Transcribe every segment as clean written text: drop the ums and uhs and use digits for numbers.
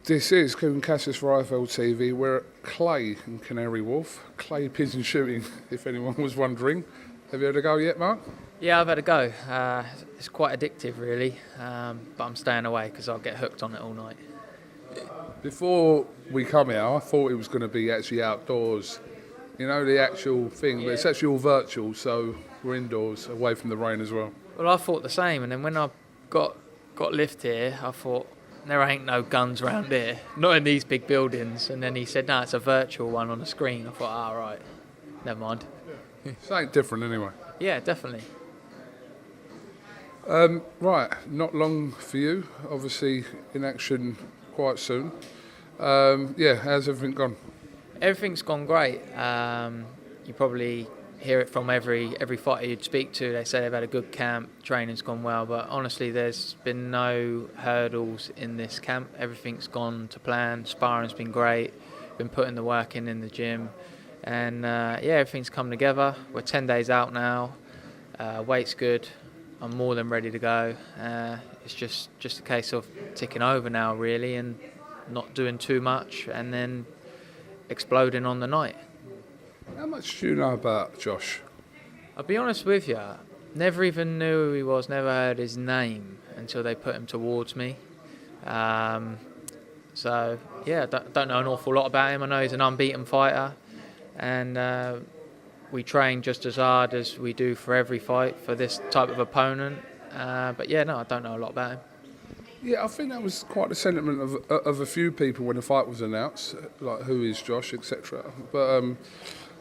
This is KUGAN CASSIUS for IFLTV. We're at Clay in Canary Wharf. Clay pigeon shooting, if anyone was wondering. Have you had a go yet, Mark? Yeah, I've had a go. It's quite addictive, really, but I'm staying away because I'll get hooked on it all night. Before we come here, I thought it was going to be actually outdoors. You know, the actual thing, but it's actually all virtual, so we're indoors, away from the rain as well. Well, I thought the same, and then when I got lift here, I thought, there ain't no guns around here, not in these big buildings. And then he said, no, it's a virtual one on a screen. I thought, right, never mind. Something different anyway. Yeah, definitely. Right, not long for you, obviously in action quite soon. How's everything gone? Everything's gone great. You probably hear it from every fighter you'd speak to. They say they've had a good camp, training's gone well, but honestly there's been no hurdles in this camp. Everything's gone to plan. Sparring's been great, been putting the work in the gym, and everything's come together. We're 10 days out now. Weight's good. I'm more than ready to go. It's just a case of ticking over now, really, and not doing too much, and then exploding on the night. How much do you know about Josh? I'll be honest with you, never even knew who he was, never heard his name until they put him towards me. Don't know an awful lot about him. I know he's an unbeaten fighter, and we train just as hard as we do for every fight for this type of opponent. I don't know a lot about him. Yeah, I think that was quite the sentiment of a few people when the fight was announced, like who is Josh, etc. But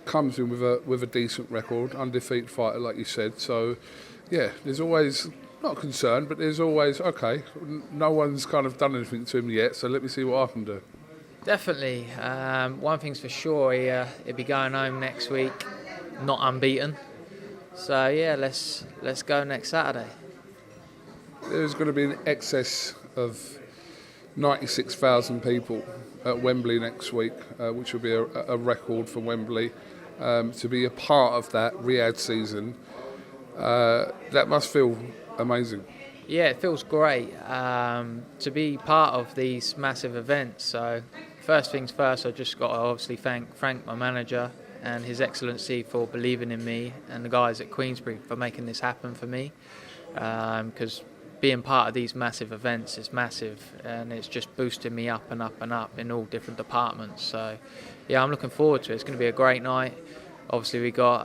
comes in with a decent record, undefeated fighter, like you said. So, yeah, there's always not concern, but there's always okay. No one's kind of done anything to him yet, so let me see what I can do. Definitely. One thing's for sure, he'll be going home next week, not unbeaten. So yeah, let's go next Saturday. There's going to be an excess of 96,000 people at Wembley next week, which will be a record for Wembley. To be a part of that Riyadh season, that must feel amazing. Yeah, it feels great to be part of these massive events. So first things first, I just got to obviously thank Frank, my manager, and His Excellency for believing in me, and the guys at Queensbury for making this happen for me, because being part of these massive events is massive, and it's just boosting me up and up and up in all different departments. So yeah, I'm looking forward to it. It's going to be a great night. Obviously we got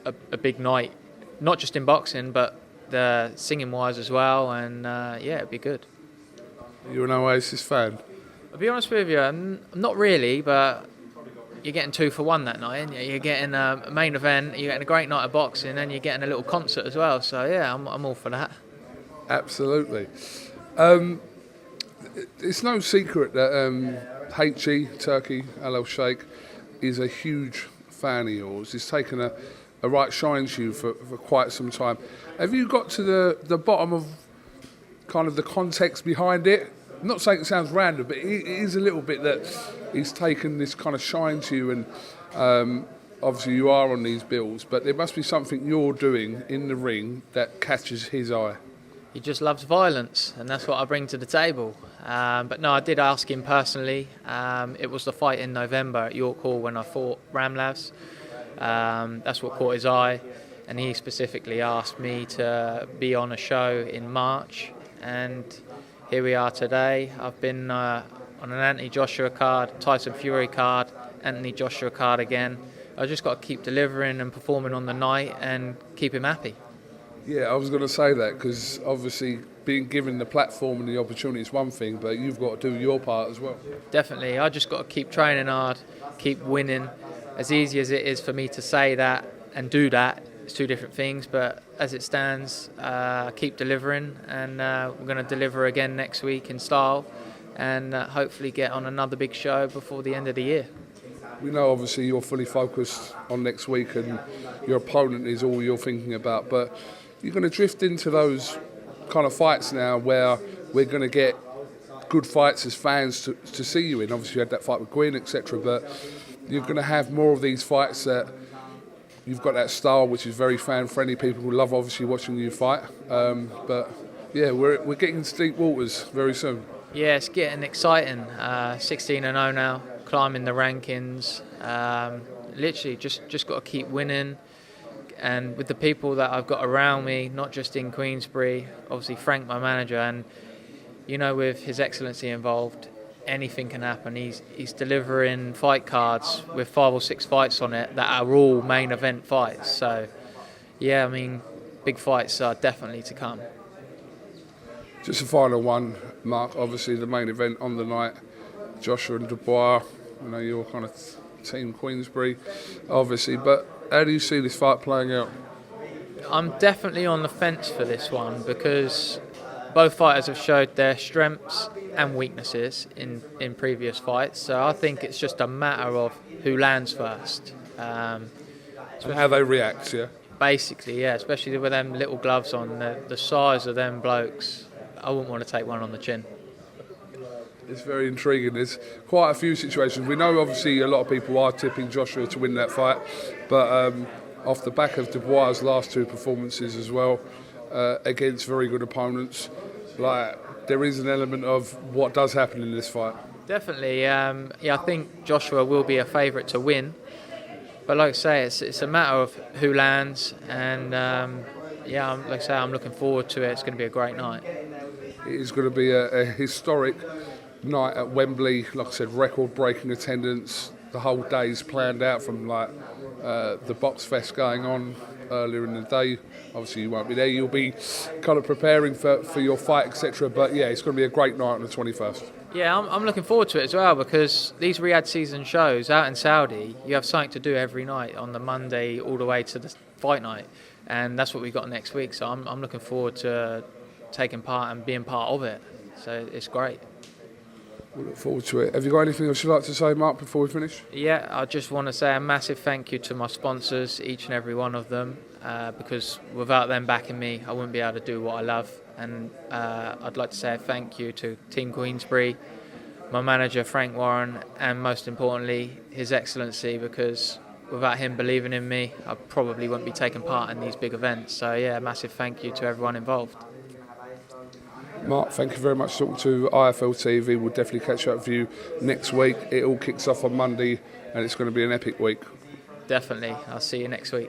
a big night, not just in boxing but the singing wise as well, and it'd be good. You're an Oasis fan? I'll be honest with you, not really, but you're getting 2 for 1 that night, aren't you? You're getting a main event, you're getting a great night of boxing, and you're getting a little concert as well. So yeah, I'm all for that. Absolutely. It's no secret that Turki Alalshikh is a huge fan of yours. He's taken a right shine to you for quite some time. Have you got to the bottom of kind of the context behind it? I'm not saying it sounds random, but it is a little bit that he's taken this kind of shine to you, and obviously you are on these bills, but there must be something you're doing in the ring that catches his eye. He just loves violence, and that's what I bring to the table. But no, I did ask him personally. It was the fight in November at York Hall when I fought Ramlavs. That's what caught his eye, and he specifically asked me to be on a show in March, and here we are today. I've been on an Anthony Joshua card, Tyson Fury card, Anthony Joshua card again. I just got to keep delivering and performing on the night and keep him happy. Yeah, I was going to say that, because obviously being given the platform and the opportunity is one thing, but you've got to do your part as well. Definitely. I just got to keep training hard, keep winning. As easy as it is for me to say that and do that, it's 2 different things, but as it stands, keep delivering, and we're going to deliver again next week in style, and hopefully get on another big show before the end of the year. We know obviously you're fully focused on next week and your opponent is all you're thinking about, but you're going to drift into those kind of fights now where we're going to get good fights as fans to see you in. Obviously you had that fight with Gwyn, etc., but you're going to have more of these fights that you've got that style which is very fan-friendly. People will love obviously watching you fight. But yeah, we're getting into deep waters very soon. Yeah, it's getting exciting. 16-0 now, climbing the rankings. Literally, just got to keep winning. And with the people that I've got around me, not just in Queensbury, obviously Frank, my manager, and with His Excellency involved, anything can happen. He's delivering fight cards with 5 or 6 fights on it that are all main event fights. So, yeah, I mean, big fights are definitely to come. Just a final one, Mark. Obviously, the main event on the night, Joshua and Dubois. I know you're kind of team Queensbury, obviously, but how do you see this fight playing out? I'm definitely on the fence for this one because both fighters have showed their strengths and weaknesses in previous fights. So I think it's just a matter of who lands first. And how they react, yeah? Basically, yeah, especially with them little gloves on, the size of them blokes. I wouldn't want to take one on the chin. It's very intriguing. There's quite a few situations. We know, obviously, a lot of people are tipping Joshua to win that fight, but off the back of Dubois' last 2 performances as well, against very good opponents, there is an element of what does happen in this fight. Definitely. I think Joshua will be a favourite to win, but like I say, it's a matter of who lands, and like I say, I'm looking forward to it. It's going to be a great night. It is going to be a historic night at Wembley. Like I said, record-breaking attendance. The whole day's planned out from the Box Fest going on earlier in the day. Obviously, you won't be there. You'll be kind of preparing for your fight, etc. But yeah, it's going to be a great night on the 21st. Yeah, I'm looking forward to it as well because these Riyadh Season shows out in Saudi, you have something to do every night on the Monday all the way to the fight night, and that's what we've got next week. So I'm looking forward to taking part and being part of it. So it's great. We look forward to it. Have you got anything else you'd like to say, Mark, before we finish? Yeah, I just want to say a massive thank you to my sponsors, each and every one of them, because without them backing me, I wouldn't be able to do what I love. And I'd like to say a thank you to Team Queensbury, my manager Frank Warren, and most importantly, His Excellency, because without him believing in me, I probably wouldn't be taking part in these big events. So yeah, a massive thank you to everyone involved. Mark, thank you very much for talking to IFL TV. We'll definitely catch up with you next week. It all kicks off on Monday and it's going to be an epic week. Definitely. I'll see you next week.